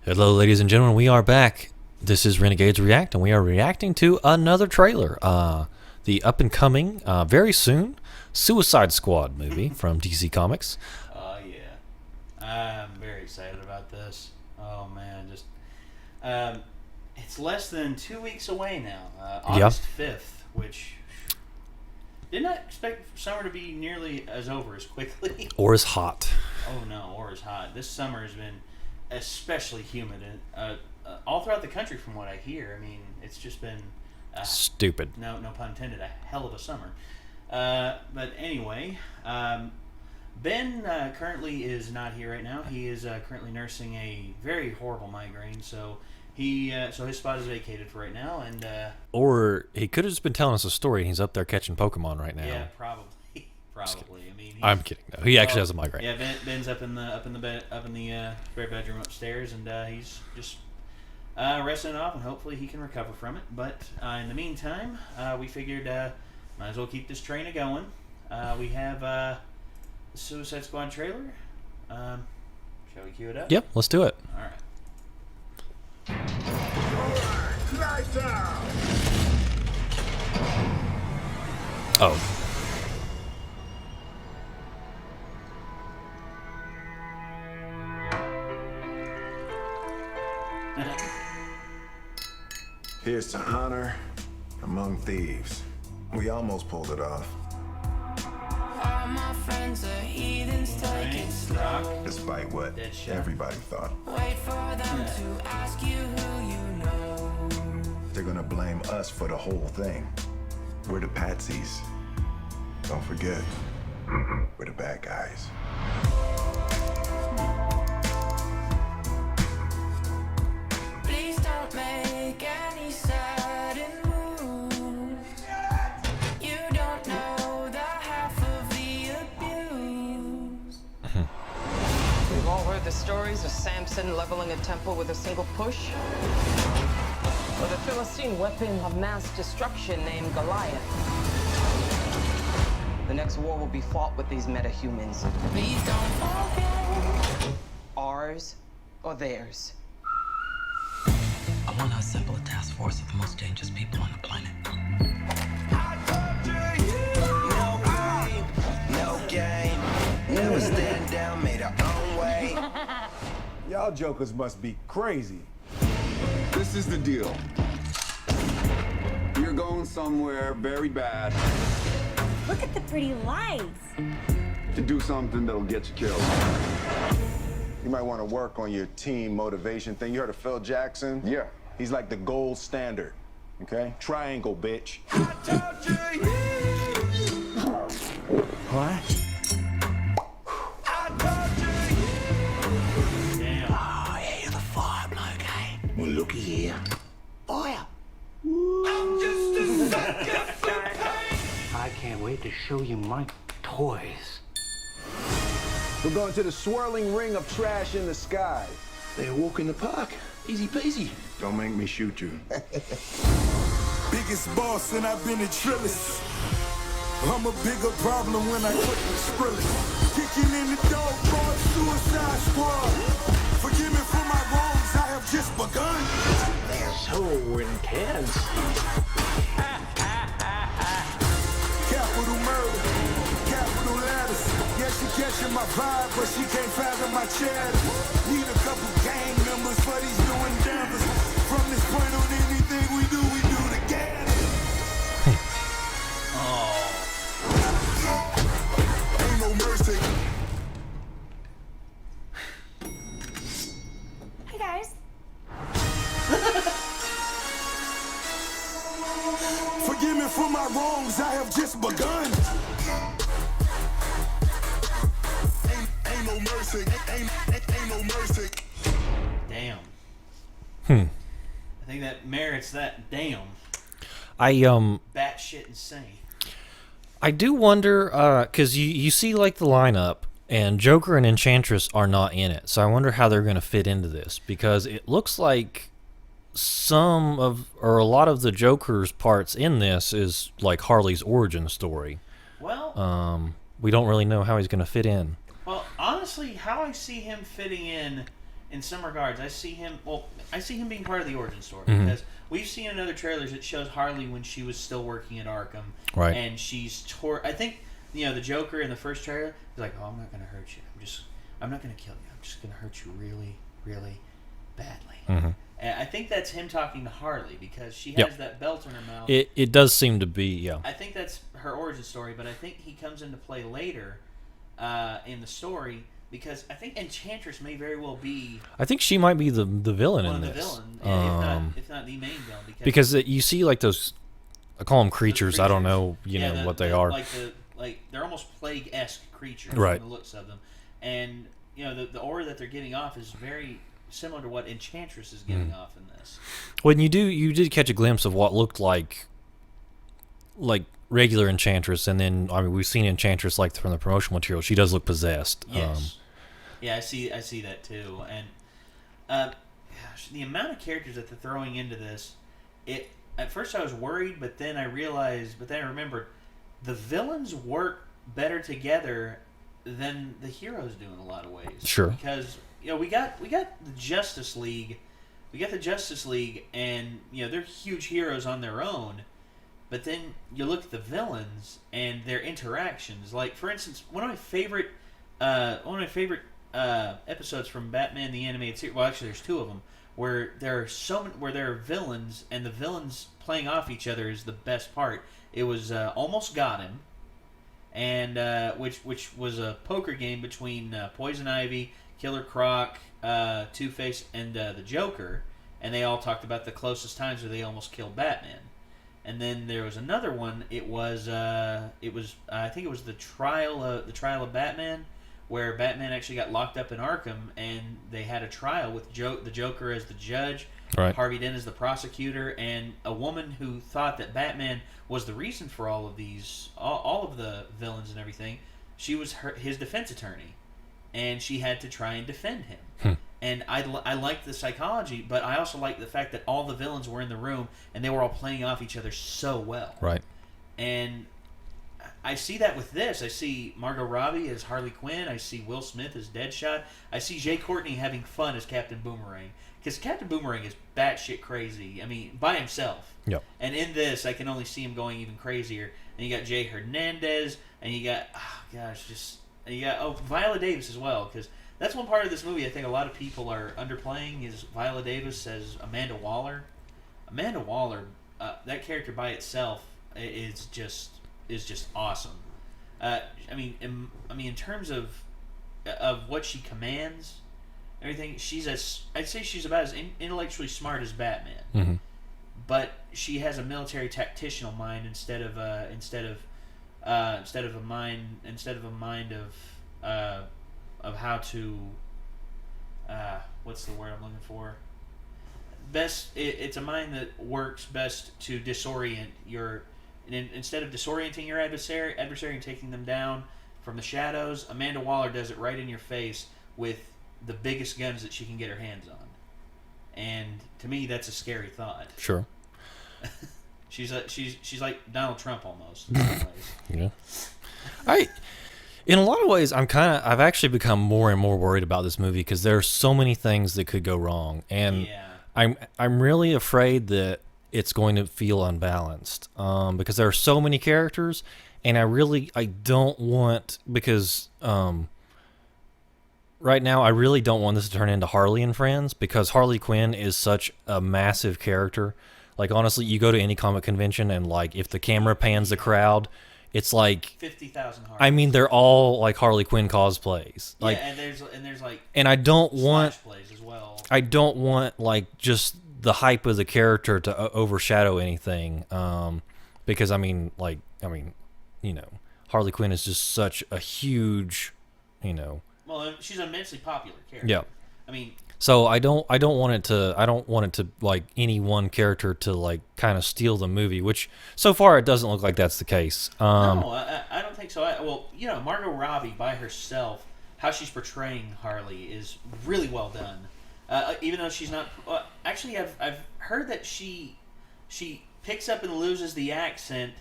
Hello, ladies and gentlemen. We are back. This is Renegades React, and we are reacting to another trailer. The up-and-coming, very soon, Suicide Squad movie from DC Comics. Yeah. I'm very excited about this. Oh, man. It's less than 2 weeks away now. August 5th, which... Did not expect summer to be nearly as over as quickly. Or as hot. Oh, no. Or as hot. This summer has been especially humid all throughout the country, from what I hear. I mean, it's just been stupid. No pun intended. A hell of a summer. But anyway, Ben currently is not here right now. He is currently nursing a very horrible migraine, so his spot is vacated for right now. And or he could have just been telling us a story, and he's up there catching Pokemon right now. Yeah, probably. I mean, I'm kidding. No, he actually has a migraine. Yeah, Ben's up in the spare bedroom upstairs, and he's just resting it off, and hopefully he can recover from it. But in the meantime, we figured might as well keep this train going. We have the Suicide Squad trailer. Shall we cue it up? Yep, let's do it. All right. Lights out. Oh. Here's to honor among thieves. We almost pulled it off. All my friends are heathens, take it slow. Despite what everybody thought. Wait for them to ask you who you know. They're gonna blame us for the whole thing. We're the patsies. Don't forget, we're the bad guys. Please don't make any sudden moves. You don't know the half of the abuse. We've all heard the stories of Samson leveling a temple with a single push. Or the Philistine weapon of mass destruction named Goliath. The next war will be fought with these metahumans. Please don't forget. Ours or theirs. I want to assemble a task force of the most dangerous people on the planet. No game. Never stand down, made our own way. Y'all jokers must be crazy. This is the deal. You're going somewhere very bad Look at the pretty lights. to do something that'll get you killed. You might want to work on your team motivation thing. You heard of Phil Jackson? Yeah. He's like the gold standard. Okay? Triangle, bitch. What? Damn. Oh, yeah, you're the fire bloke, eh? Well, looky here. Fire! I can't wait to show you my toys. We're going to the swirling ring of trash in the sky. They walk in the park. Easy peasy. Don't make me shoot you. Biggest boss and I've been a trillist. I'm a bigger problem when I quit the Skrillex. Kicking in the door, boy, Suicide Squad. Forgive me for my wrongs, I have just begun. They're so intense. Capital murder, capital letters. Yeah, she catching my vibe, but she can't fathom my chatter. Need a couple gang members for these new endeavors. From this point on, anything we do together. Ain't no mercy. Hey guys. Forgive me for my wrongs, I have just begun. Ain't no mercy, ain't no mercy. Damn. I think that merits that damn. Batshit insane. I do wonder, because you see like the lineup, and Joker and Enchantress are not in it, so I wonder how they're going to fit into this, because it looks like a lot of the Joker's parts in this is like Harley's origin story. Well, we don't really know how he's going to fit in. Well, honestly, how I see him fitting in in some regards, I see him. Well, I see him being part of the origin story Mhm. because we've seen in other trailers it shows Harley when she was still working at Arkham, Right. and she's I think the Joker in the first trailer is like, "Oh, I'm not going to hurt you. I'm not going to kill you. I'm just going to hurt you really, really badly." Mhm. And I think that's him talking to Harley because she has Yep. that belt in her mouth. It does seem to be, yeah. I think that's her origin story, but I think he comes into play later in the story because I think Enchantress may very well be I think she might be the villain one in of the this. villain, if not the main villain. Because you see like those, I call them creatures. I don't know, what they are. Like they're almost plague-esque creatures Right. from the looks of them, and the aura that they're giving off is very similar to what Enchantress is giving off in this. When you did catch a glimpse of what looked like regular Enchantress, and then we've seen Enchantress like from the promotional material. She does look possessed. Yes. Yeah, I see that too, and gosh, the amount of characters that they're throwing into this, at first I was worried, but then I remembered the villains work better together than the heroes do in a lot of ways. Sure. Because we got the Justice League, and they're huge heroes on their own. But then you look at the villains and their interactions. Like, for instance, one of my favorite episodes from Batman the Animated Series. Well, actually, there's two of them where there are villains, and the villains playing off each other is the best part. It was Almost Got Him, and which was a poker game between Poison Ivy, Killer Croc, Two-Face, and the Joker, and they all talked about the closest times where they almost killed Batman. And then there was another one. I think it was the trial of Batman, where Batman actually got locked up in Arkham, and they had a trial with the Joker as the judge, Right. Harvey Dent as the prosecutor, and a woman who thought that Batman was the reason for all of these, all of the villains and everything. She was his defense attorney, and she had to try and defend him. And I liked the psychology, but I also liked the fact that all the villains were in the room and they were all playing off each other so well. Right. And I see that with this. I see Margot Robbie as Harley Quinn. I see Will Smith as Deadshot. I see Jay Courtney having fun as Captain Boomerang. Because Captain Boomerang is batshit crazy. I mean, by himself. Yep. And in this, I can only see him going even crazier. And you got Jay Hernandez, and you got, Viola Davis as well, because that's one part of this movie I think a lot of people are underplaying is Viola Davis as Amanda Waller. Amanda Waller, that character by itself is just awesome. In terms of what she commands, everything, I'd say she's about as intellectually smart as Batman. Mm-hmm. But she has a military tacticianal mind instead of a mind of how to what's the word I'm looking for? It's a mind that works best to disorient instead of disorienting your adversary and taking them down from the shadows. Amanda Waller does it right in your face with the biggest guns that she can get her hands on, and to me that's a scary thought. Sure. She's like Donald Trump almost in some ways. Yeah. In a lot of ways, I've actually become more and more worried about this movie because there are so many things that could go wrong, and I'm really afraid that it's going to feel unbalanced because there are so many characters, and I don't want because right now I really don't want this to turn into Harley and Friends because Harley Quinn is such a massive character. Like honestly, you go to any comic convention and like if the camera pans the crowd, it's like 50,000 Harleys. I mean, they're all like Harley Quinn cosplays. Like, and there's like and I don't want plays as well. I don't want like just the hype of the character to overshadow anything. Because Harley Quinn is just such a huge, Well, she's an immensely popular character. Yeah. I mean. So I don't want it to like any one character to like kind of steal the movie, which so far it doesn't look like that's the case. No, I don't think so. Margot Robbie by herself, how she's portraying Harley is really well done. Even though she's not. Actually, I've heard that she picks up and loses the accent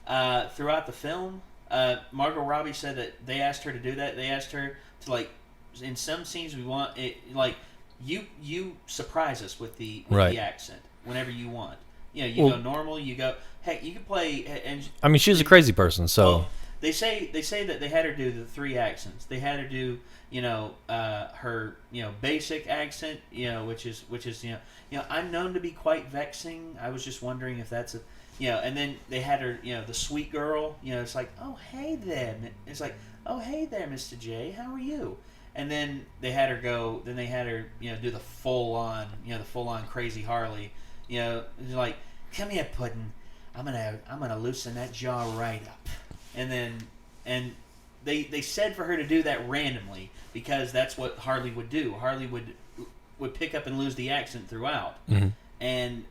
throughout the film. Margot Robbie said that they asked her to do that. They asked her to like. In some scenes, we want it like you surprise us with the Right. accent whenever you want. You Well- go normal. You go, hey, you can play. And I mean, she's a crazy person, so well, they say that they had her do the 3 accents. They had her do her basic accent, which is I'm known to be quite vexing. I was just wondering if that's a and then they had her the sweet girl. It's like, oh hey there. It's like, oh hey there, Mr. J. How are you? And then they had her go. Then they had her do the full on crazy Harley. It's like, come here, Puddin'. I'm gonna loosen that jaw right up. And they said for her to do that randomly because that's what Harley would do. Harley would pick up and lose the accent throughout. Mhm. And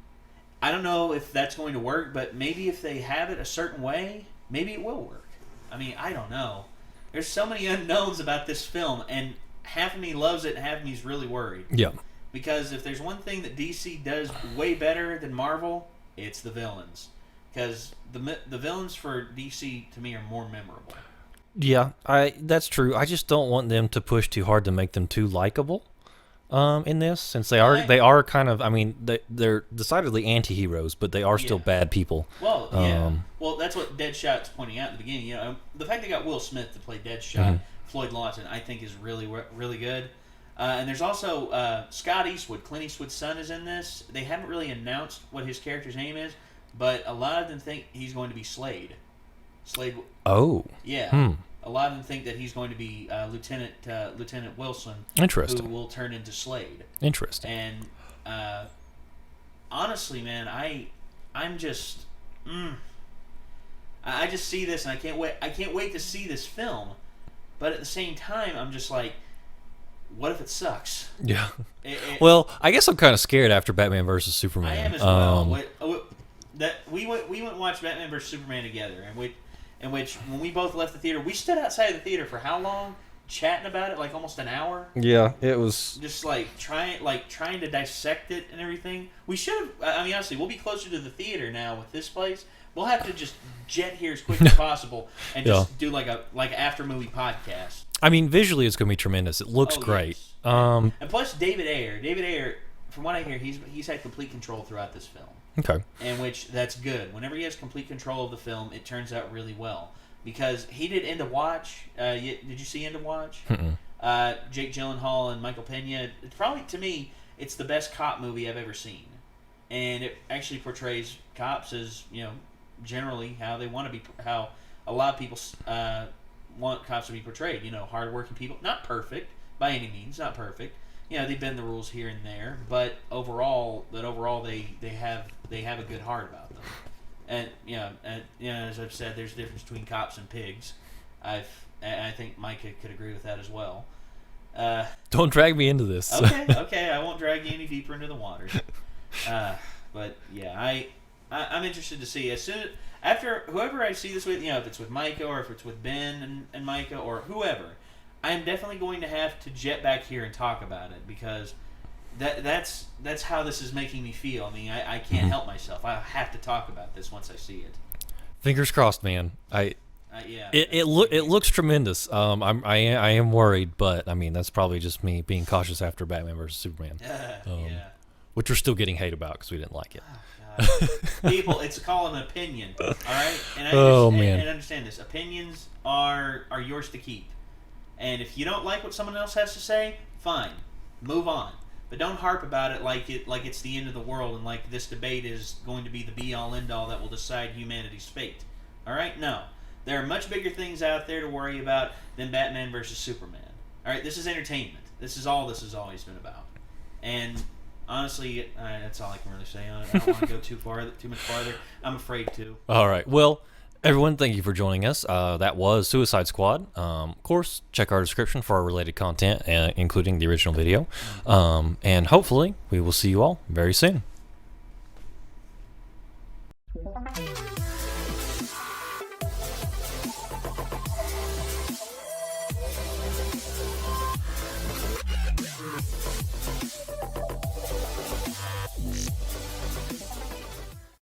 I don't know if that's going to work, but maybe if they have it a certain way, maybe it will work. I mean, I don't know. There's so many unknowns about this film, and half of me loves it, and half of me is really worried. yeah. Because if there's one thing that DC does way better than Marvel, it's the villains. Because the villains for DC, to me, are more memorable. Yeah, that's true. I just don't want them to push too hard to make them too likable in this, since they are kind of, I mean, they're decidedly anti-heroes, but they are still bad people. Well, yeah. Well, that's what Deadshot's pointing out in the beginning. The fact they got Will Smith to play Deadshot, Floyd Lawson, I think is really, really good. And there's also Scott Eastwood, Clint Eastwood's son, is in this. They haven't really announced what his character's name is, but a lot of them think he's going to be Slade. Slade. Oh. Yeah. A lot of them think that he's going to be Lieutenant Wilson. Interesting. Who will turn into Slade. Interesting. And honestly, man, I'm just I just see this and I can't wait. I can't wait to see this film. But at the same time, I'm just like, what if it sucks? Yeah. Well, I guess I'm kind of scared after Batman versus Superman. I am as well. We went and watched Batman versus Superman together, in which when we both left the theater, we stood outside of the theater for how long, chatting about it, like almost an hour. Yeah, it was just trying to dissect it and everything. We should have. I mean, honestly, we'll be closer to the theater now with this place. We'll have to just jet here as quick as possible and just do like after movie podcast. I mean, visually it's going to be tremendous. It looks great. Yes. And plus, David Ayer, from what I hear, he's had complete control throughout this film. Okay. And which, that's good. Whenever he has complete control of the film, it turns out really well. Because he did End of Watch. Did you see End of Watch? Jake Gyllenhaal and Michael Pena. It's probably, to me, it's the best cop movie I've ever seen. And it actually portrays cops as, generally how they want to be, how a lot of people want cops to be portrayed. Hardworking people. Not perfect, by any means, not perfect. They bend the rules here and there, but overall they have a good heart about them. And as I've said, there's a difference between cops and pigs. I think Mike could agree with that as well. Don't drag me into this. Okay, I won't drag you any deeper into the waters. But yeah, I'm interested to see after whoever I see this with, if it's with Micah or if it's with Ben and Micah or whoever. I'm definitely going to have to jet back here and talk about it because that's how this is making me feel. I mean, I can't help myself. I have to talk about this once I see it. Fingers crossed, man. Yeah. It looks tremendous. I am worried, but I mean that's probably just me being cautious after Batman versus Superman. Yeah. Which we're still getting hate about because we didn't like it. People, it's called an opinion. All right. And and understand this: opinions are yours to keep. And if you don't like what someone else has to say, fine, move on. But don't harp about it like it's the end of the world and like this debate is going to be the be-all, end-all that will decide humanity's fate. All right? No. There are much bigger things out there to worry about than Batman versus Superman. All right? This is entertainment. This is all this has always been about. And honestly, that's all I can really say on it. I don't want to go too much farther. I'm afraid to. All right. Well, everyone, thank you for joining us. That was Suicide Squad. Of course, check our description for our related content, including the original video. And hopefully, we will see you all very soon.